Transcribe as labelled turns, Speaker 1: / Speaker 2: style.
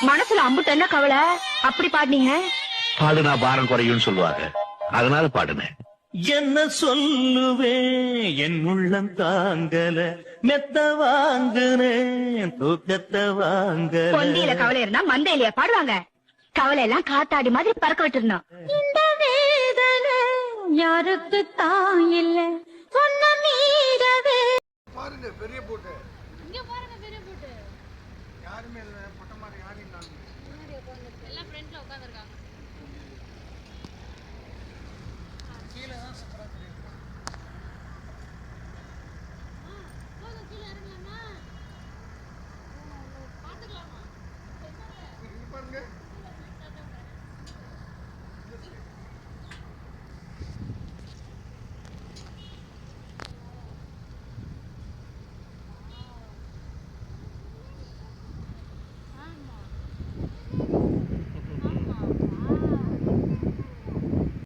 Speaker 1: மனசுல அம்புட்டு என்ன கவலை அப்படி பாடுனீங்க?
Speaker 2: பாடுனா பாரம் குறையும் சொல்லுவாங்க, அதனால பாடுனேன்.
Speaker 3: என்ன சொல்லுவேன் என் உள்ளம் தாங்கல, மெத்த வாங்குனேன் தூக்கத்தை வாங்கல.
Speaker 1: கொண்டியில கவலை இருந்தா மந்தையிலயா பாடுவாங்க? கவலை எல்லாம் காத்தாடி மாதிரி பறக்க விட்டுருந்தோம். இந்த வேதனை யாருக்கு தான் இல்ல சொன்ன மீறவே.
Speaker 4: பாருங்க பெரிய போட்டு,
Speaker 5: இங்க பாருங்க பெரிய போட்டு.
Speaker 4: யாருமே இல்ல, பொட்ட மாதிரி யாரும் இல்லாம
Speaker 5: முன்னாடி உட்கார்ந்து எல்லாம் ஃப்ரண்ட்ல உட்கார்ந்திருக்காங்க.
Speaker 4: கீழே தான் சூப்பரா தெரியும்.